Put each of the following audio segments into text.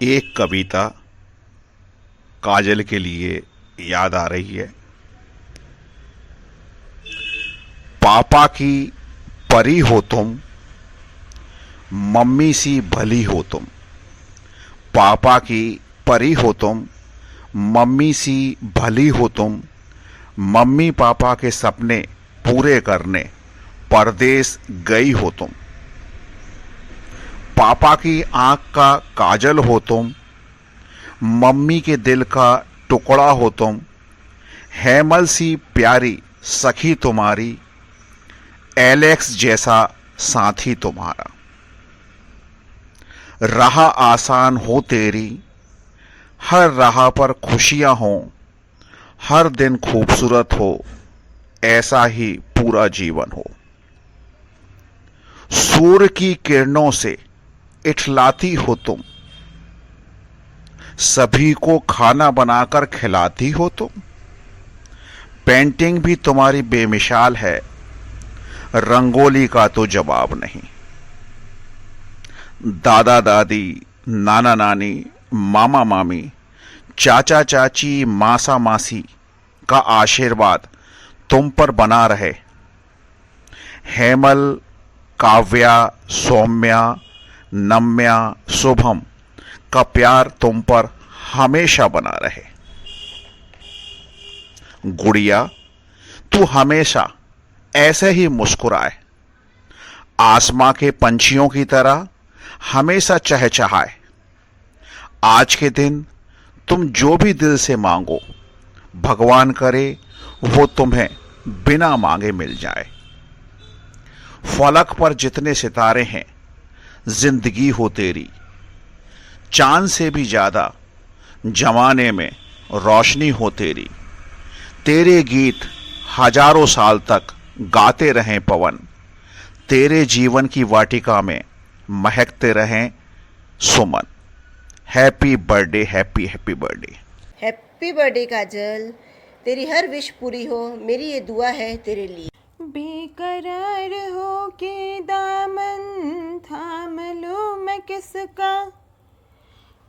एक कविता काजल के लिए याद आ रही है। पापा की परी हो तुम, मम्मी सी भली हो तुम। पापा की परी हो तुम, मम्मी सी भली हो तुम। मम्मी पापा के सपने पूरे करने परदेस गई हो तुम। पापा की आंख का काजल हो तुम, मम्मी के दिल का टुकड़ा हो तुम। हेमल सी प्यारी सखी तुम्हारी, एलेक्स जैसा साथी तुम्हारा। राह आसान हो तेरी, हर राह पर खुशियां हो। हर दिन खूबसूरत हो, ऐसा ही पूरा जीवन हो। सूर्य की किरणों से इठलाती हो तुम, सभी को खाना बनाकर खिलाती हो तुम। पेंटिंग भी तुम्हारी बेमिसाल है, रंगोली का तो जवाब नहीं। दादा दादी, नाना नानी, मामा मामी, चाचा चाची, मासा मासी का आशीर्वाद तुम पर बना रहे। हेमल, काव्या, सौम्या, नम्या, शुभम का प्यार तुम पर हमेशा बना रहे। गुड़िया, तू हमेशा ऐसे ही मुस्कुराए, आसमां के पंछियों की तरह हमेशा चहचहाए। आज के दिन तुम जो भी दिल से मांगो, भगवान करे वो तुम्हें बिना मांगे मिल जाए। फलक पर जितने सितारे हैं, जिंदगी हो तेरी। चांद से भी ज्यादा जमाने में रोशनी हो तेरी। तेरे गीत हजारों साल तक गाते रहें पवन। तेरे जीवन की वाटिका में महकते रहें सुमन। Happy birthday, happy happy birthday. Happy birthday Kajal, तेरी हर विश पूरी हो, मेरी ये दुआ है तेरे लिए। बेकरार हो के दामन थाम लूं मैं किसका।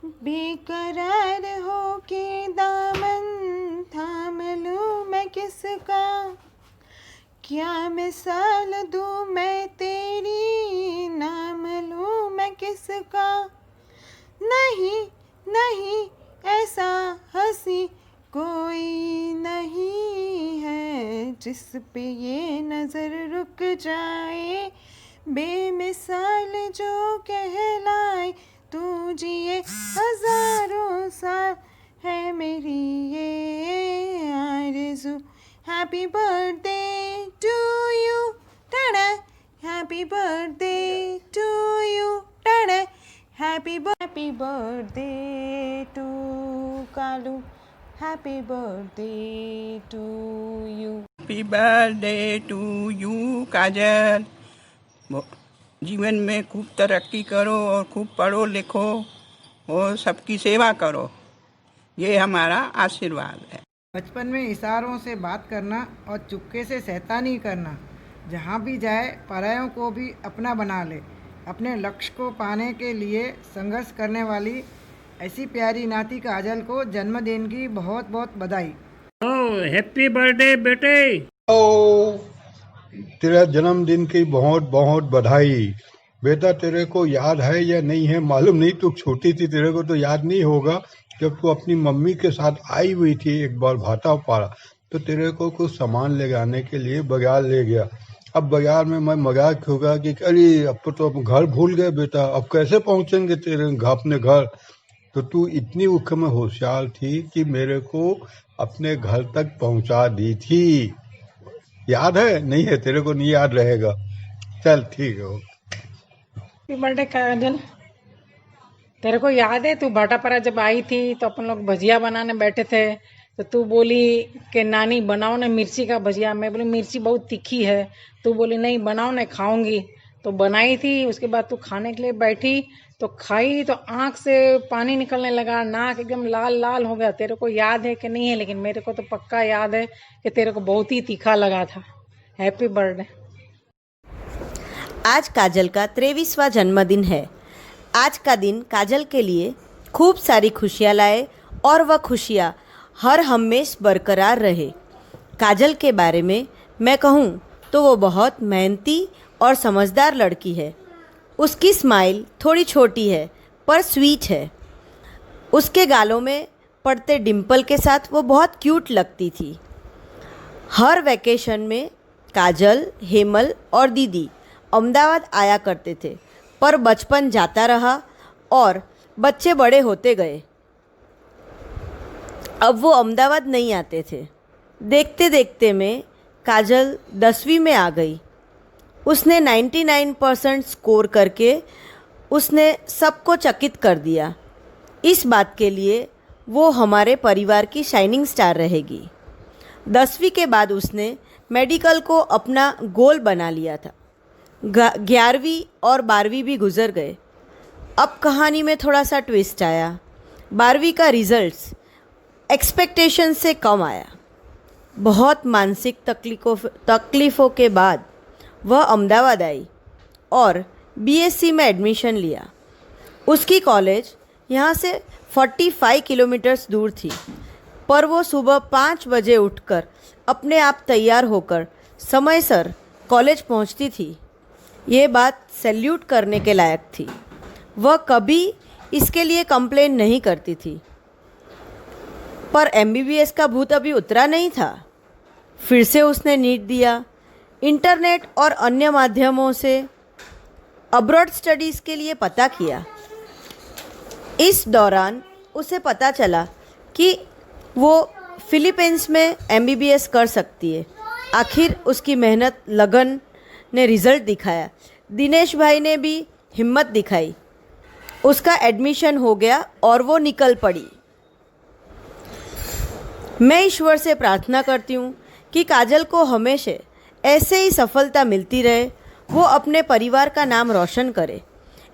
बेकरार हो के दामन थाम लूं मैं किसका। क्या मिसाल दूं मैं तेरी, नाम लूं मैं किसका। नहीं नहीं ऐसा हंसी कोई नहीं है, जिस पे ये नजर रुक जाए। बेमिसाल जो कहलाए, तू जिए हजारों साल, है मेरी ये आरज़ू। Happy birthday to you, tada. Happy birthday to you, tada. Happy birthday to Kalu. Happy birthday to you. Happy birthday to you Kajal. जीवन में खूब तरक्की करो और खूब पढ़ो लिखो और सबकी सेवा करो, ये हमारा आशीर्वाद है। बचपन में इशारों से बात करना और चुपके से शैतानी करना, जहाँ भी जाए परायों को भी अपना बना ले। अपने लक्ष्य को पाने के लिए संघर्ष करने वाली ऐसी प्यारी नाती काजल को जन्मदिन की बहुत बहुत बधाई। हैप्पी बर्थडे बेटे। तेरा जन्मदिन की बहुत बहुत बधाई। बेटा तेरे को याद है या नहीं है मालूम नहीं, तू छोटी थी, तेरे को तो याद नहीं होगा। जब तू अपनी मम्मी के साथ आई हुई थी एक बार भाटापारा, तो तेरे को कुछ सामान ले जाने के लिए बाजार ले गया। अब बाजार में मैं मजाक होगा कि अरे अब तो हम घर भूल गए बेटा, अब कैसे पहुंचेंगे तेरे अपने घर। तो तू इतनी उख में होशियार थी कि मेरे को अपने घर तक पहुंचा दी थी। याद है? नहीं है, तेरे को नहीं याद रहेगा। चल ठीक है। हैप्पी बर्थडे काजल, तेरे को याद है तू भाटापारा जब आई थी तो अपन लोग भजिया बनाने बैठे थे, तो तू बोली कि नानी बनाओ ना मिर्ची का भजिया। मैं बोली मिर्ची बहुत तीखी है। तू बोली नहीं बनाओ ना, खाऊंगी। तो बनाई थी, उसके बाद तू खाने के लिए बैठी तो खाई तो आंख से पानी निकलने लगा, नाक एकदम लाल लाल हो गया। तेरे को याद है कि नहीं है, लेकिन मेरे को तो पक्का याद है कि तेरे को बहुत ही तीखा लगा था। Happy birthday. आज काजल का 23वां जन्मदिन है। आज का दिन काजल के लिए खूब सारी खुशियाँ लाए और वह खुशियाँ हर हमेश बरकरार रहे। काजल के बारे में मैं कहूँ तो वो बहुत मेहनती और समझदार लड़की है। उसकी स्माइल थोड़ी छोटी है पर स्वीट है। उसके गालों में पड़ते डिम्पल के साथ वो बहुत क्यूट लगती थी। हर वैकेशन में काजल, हेमल और दीदी अहमदाबाद आया करते थे, पर बचपन जाता रहा और बच्चे बड़े होते गए। अब वो अहमदाबाद नहीं आते थे। देखते देखते में काजल 10वीं में आ गई। उसने 99% स्कोर करके उसने सबको चकित कर दिया। इस बात के लिए वो हमारे परिवार की शाइनिंग स्टार रहेगी। 10वीं के बाद उसने मेडिकल को अपना गोल बना लिया था। 11वीं और 12वीं भी गुजर गए। अब कहानी में थोड़ा सा ट्विस्ट आया। 12वीं का रिजल्ट्स एक्सपेक्टेशन से कम आया। बहुत मानसिक तकलीफ़ों के बाद वह अहमदाबाद आई और बीएससी में एडमिशन लिया। उसकी कॉलेज यहाँ से 45 किलोमीटर्स दूर थी, पर वो सुबह 5 बजे उठकर अपने आप तैयार होकर समयसर कॉलेज पहुँचती थी। ये बात सैल्यूट करने के लायक थी। वह कभी इसके लिए कंप्लेन नहीं करती थी। पर एमबीबीएस का भूत अभी उतरा नहीं था। फिर से उसने नीट दिया। इंटरनेट और अन्य माध्यमों से अब्रॉड स्टडीज़ के लिए पता किया। इस दौरान उसे पता चला कि वो फिलीपींस में एमबीबीएस कर सकती है। आखिर उसकी मेहनत लगन ने रिज़ल्ट दिखाया। दिनेश भाई ने भी हिम्मत दिखाई। उसका एडमिशन हो गया और वो निकल पड़ी। मैं ईश्वर से प्रार्थना करती हूँ कि काजल को हमेशा ऐसे ही सफलता मिलती रहे। वो अपने परिवार का नाम रोशन करे।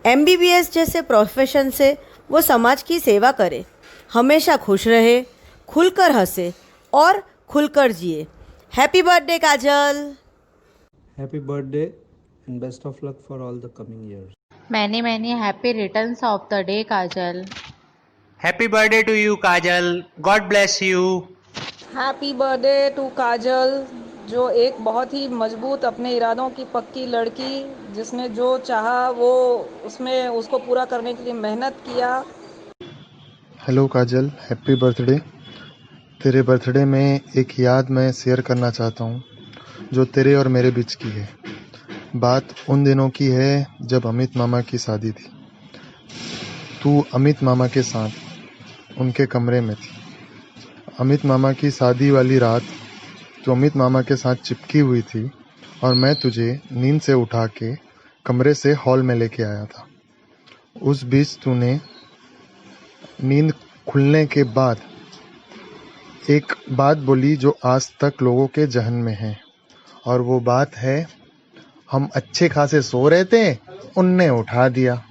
एमबीबीएस जैसे प्रोफेशन से वो समाज की सेवा करे। हमेशा खुश रहे, खुलकर हंसे और खुलकर जिए। Happy birthday Kajal. Happy birthday and best of luck for all the coming years. Many happy returns of the day, Kajal. Happy birthday to you, Kajal. God bless you. Happy birthday to Kajal, जो एक बहुत ही मजबूत अपने इरादों की पक्की लड़की, जिसने जो चाहा वो उसमें उसको पूरा करने के लिए मेहनत किया। हेलो काजल, हैप्पी बर्थडे। तेरे बर्थडे में एक याद मैं शेयर करना चाहता हूँ जो तेरे और मेरे बीच की है। बात उन दिनों की है जब अमित मामा की शादी थी। तू अमित मामा के साथ उनके कमरे में थी। अमित मामा की शादी वाली रात तो अमित मामा के साथ चिपकी हुई थी और मैं तुझे नींद से उठा के कमरे से हॉल में लेके आया था। उस बीच तूने नींद खुलने के बाद एक बात बोली जो आज तक लोगों के जहन में है, और वो बात है, हम अच्छे खासे सो रहे थे, उनने उठा दिया।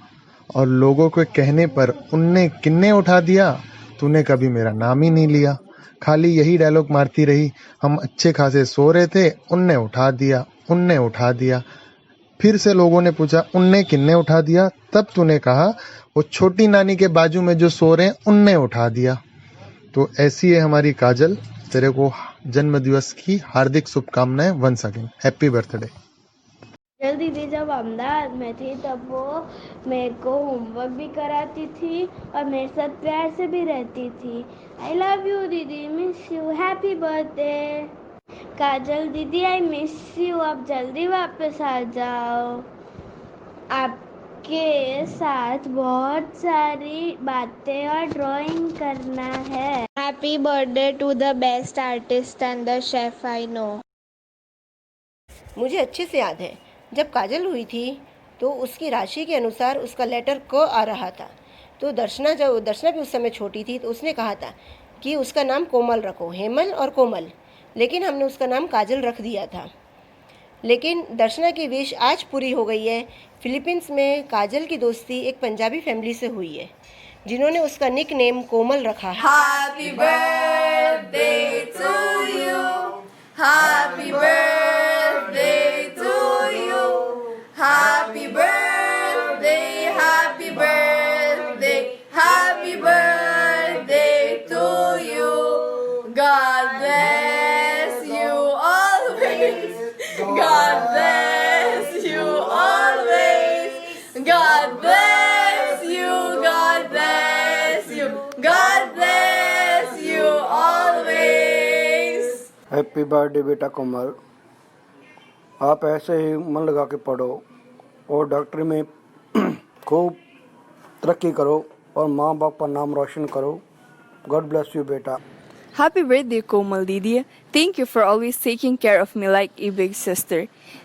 और लोगों के कहने पर उनने किन्ने उठा दिया, तूने कभी मेरा नाम ही नहीं लिया। खाली यही डायलॉग मारती रही, हम अच्छे खासे सो रहे थे, उनने उठा दिया, उनने उठा दिया। फिर से लोगों ने पूछा उनने किन्ने उठा दिया, तब तूने कहा वो छोटी नानी के बाजू में जो सो रहे हैं उनने उठा दिया। तो ऐसी है हमारी काजल। तेरे को जन्मदिवस की हार्दिक शुभकामनाएं। Once again happy birthday. Kajal दीदी जब अहमदाबाद में थी तब वो मेरे को होमवर्क भी कराती थी और मेरे साथ प्यार से भी रहती थी। आई लव यू दीदी, miss you, happy birthday. Kajal दीदी आई मिस यू, आप जल्दी वापस आ जाओ। आपके साथ बहुत सारी बातें और ड्राइंग करना है। Happy birthday to the best artist and the chef I know. मुझे अच्छे से याद है, जब काजल हुई थी तो उसकी राशि के अनुसार उसका लेटर क आ रहा था। तो दर्शना भी उस समय छोटी थी, तो उसने कहा था कि उसका नाम कोमल रखो, हेमल और कोमल, लेकिन हमने उसका नाम काजल रख दिया था। लेकिन दर्शना की विश आज पूरी हो गई है। फिलीपींस में काजल की दोस्ती एक पंजाबी फैमिली से हुई है, जिन्होंने उसका निक नेम कोमल रखा है। Happy birthday to you, happy birthday to you, happy birthday, happy birthday, happy happy birthday बेटा कोमल। आप ऐसे ही मन लगा के पढ़ो और डॉक्टरी में खूब तरक्की करो और माँ बाप का नाम रोशन करो। गॉड ब्लेस यू बेटा। Happy birthday, Komal Didi. Thank you for always taking care of me like a big sister.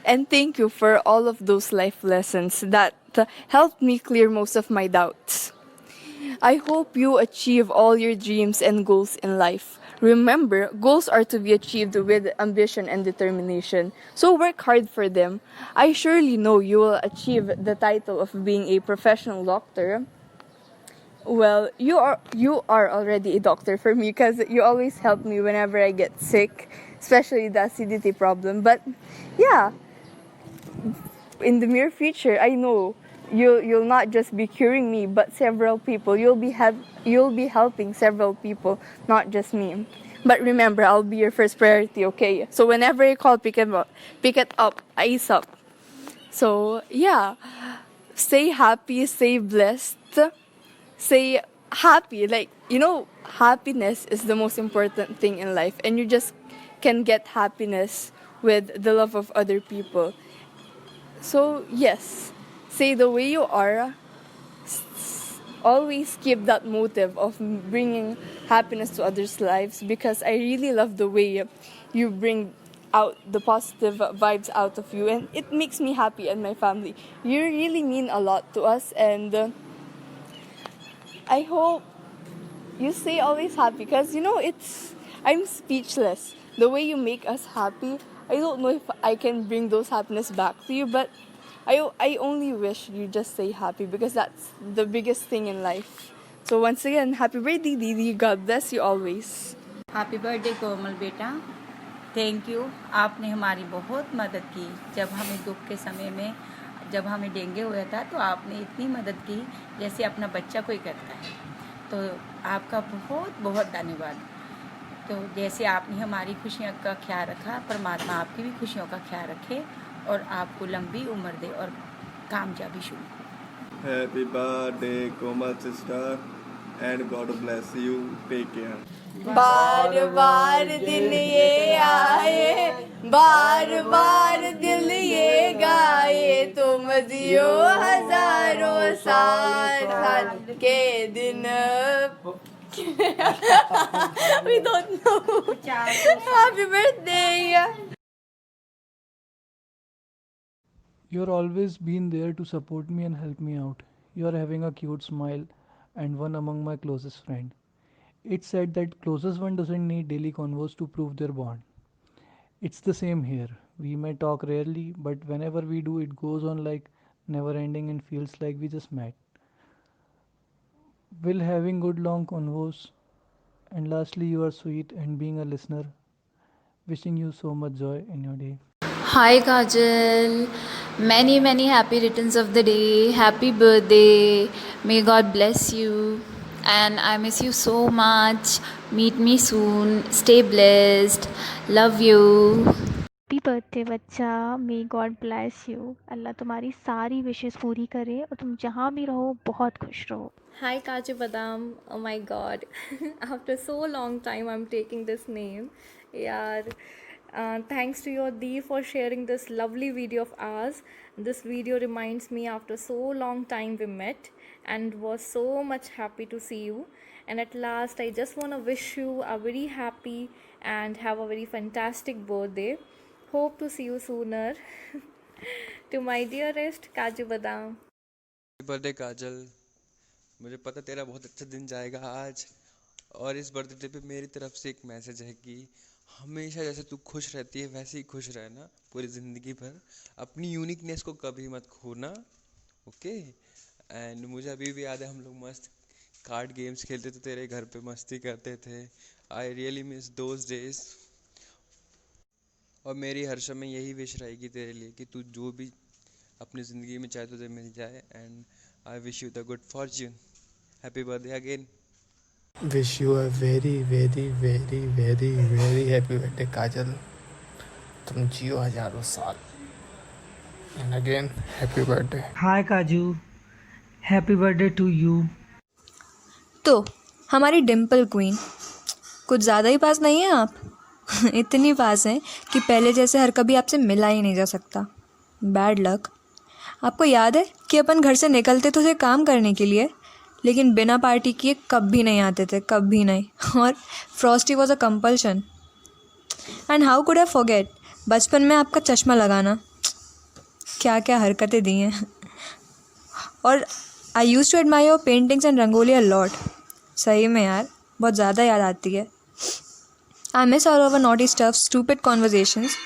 And thank you for all of those life lessons that helped me clear most of my doubts. I hope you achieve all your dreams and goals in life. Remember, goals are to be achieved with ambition and determination. So work hard for them. I surely know you will achieve the title of being a professional doctor. Well, you are already a doctor for me because you always help me whenever I get sick, especially the acidity problem. But yeah, in the near future, I know you'll not just be curing me, but several people. You'll be helping several people, not just me. But remember, I'll be your first priority, okay? So whenever I call, pick it up, ASAP. So yeah, stay happy, stay blessed. Stay happy. Like, happiness is the most important thing in life, and you just can get happiness with the love of other people. So yes, say the way you are. Always keep that motive of bringing happiness to others' lives, because I really love the way you bring out the positive vibes out of you, and it makes me happy and my family. You really mean a lot to us, and I hope you stay always happy, because I'm speechless. The way you make us happy, I don't know if I can bring those happiness back to you, but I only wish you just stay happy, because that's the biggest thing in life. So once again, happy birthday, Didi. God bless you always. Happy birthday Komal बेटा। Thank you. आपने हमारी बहुत मदद की। जब हमें दुख के समय में, जब हमें डेंगू हुआ था, तो आपने इतनी मदद की जैसे अपना बच्चा कोई करता है। तो आपका बहुत बहुत धन्यवाद। तो जैसे आपने हमारी खुशियों का ख्याल रखा, परमात्मा आपकी भी खुशियों का ख्याल रखे और आपको लंबी उम्र दे और कामयाबी शुरू। Happy birthday Komal sister and God bless you. Take care. बार बार दिन ये आए, बार बार दिल ये गाए, तुम जियो हजारों साल के दिन। We don't know. Happy birthday. You're always been there to support me and help me out. You're having a cute smile and one among my closest friend. It's said that closest one doesn't need daily convos to prove their bond. It's the same here. We may talk rarely, but whenever we do, it goes on like never ending and feels like we just met. Will having good long convos. And lastly, you are sweet and being a listener. Wishing you so much joy in your day. Hi Kajal, many happy returns of the day. Happy birthday. May God bless you. And I miss you so much. Meet me soon. Stay blessed. Love you. Happy birthday बच्चा। May God bless you. Allah तुम्हारी सारी wishes पूरी करे और तुम जहाँ भी रहो बहुत खुश रहो। Hi Kaju Badam. Oh my god. After so long time I'm taking this name. Yeah. Thanks to your Dee for sharing this lovely video of ours. This video reminds me after so long time we met and was so much happy to see you. And at last I just want to wish you a very happy and have a very fantastic birthday. Hope to see you sooner. To my dearest Kaju Badam. Birthday Kajal, मुझे पता तेरा बहुत अच्छा दिन जाएगा आज, और इस बर्थडे पे मेरी तरफ से एक मैसेज है कि हमेशा जैसे तू खुश रहती है वैसे ही खुश रहना पूरी ज़िंदगी भर। अपनी यूनिकनेस को कभी मत खोना, ओके। एंड मुझे अभी भी याद है हम लोग मस्त कार्ड गेम्स खेलते थे, तेरे घर पे मस्ती करते थे। I really miss those days. और मेरी हर समय यही विश रहेगी तेरे लिए कि तू जो भी अपनी ज़िंदगी में चाहे तुझे मिल जाए। And I wish you the good Fortune. Happy birthday again. Wish you a very happy birthday काजल। तुम जियो हजारों साल। And again, happy birthday. हाय काजू, हैप्पी बर्थडे टू यू। तो हमारी डिम्पल क्वीन, कुछ ज़्यादा ही पास नहीं है आप? इतनी पास हैं कि पहले जैसे हर कभी आपसे मिला ही नहीं जा सकता। Bad luck. आपको याद है कि अपन घर से निकलते तो थे काम करने के लिए, लेकिन बिना पार्टी किए कभी नहीं आते थे, कभी नहीं। और Frosty was a compulsion. And how could I forget बचपन में आपका चश्मा लगाना। क्या क्या हरकतें दी हैं। और I used to admire your paintings and rangoli a lot. सही में यार बहुत ज़्यादा याद आती है। I miss all over naughty stuff, stupid conversations.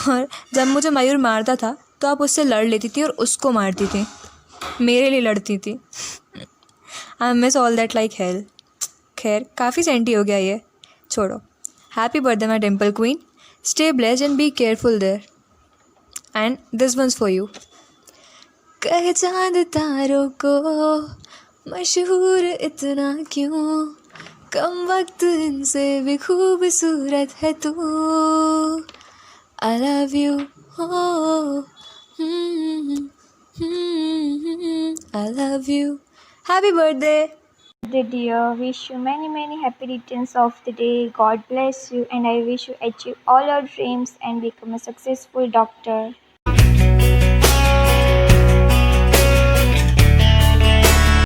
और जब मुझे मयूर मारता था तो आप उससे लड़ लेती थी और उसको मारती थी, मेरे लिए लड़ती थी। I miss all that like hell. खैर काफ़ी सेंटी हो गया ये, छोड़ो। Happy birthday my dimple queen, stay blessed and be careful there. And this one's for you. कह चांद तारों को मशहूर इतना क्यों, कम वक्त इनसे भी खूबसूरत है तू। I love you, oh, I love you. Happy birthday. Dear, wish you many, many happy returns of the day. God bless you, and I wish you achieve all your dreams and become a successful doctor.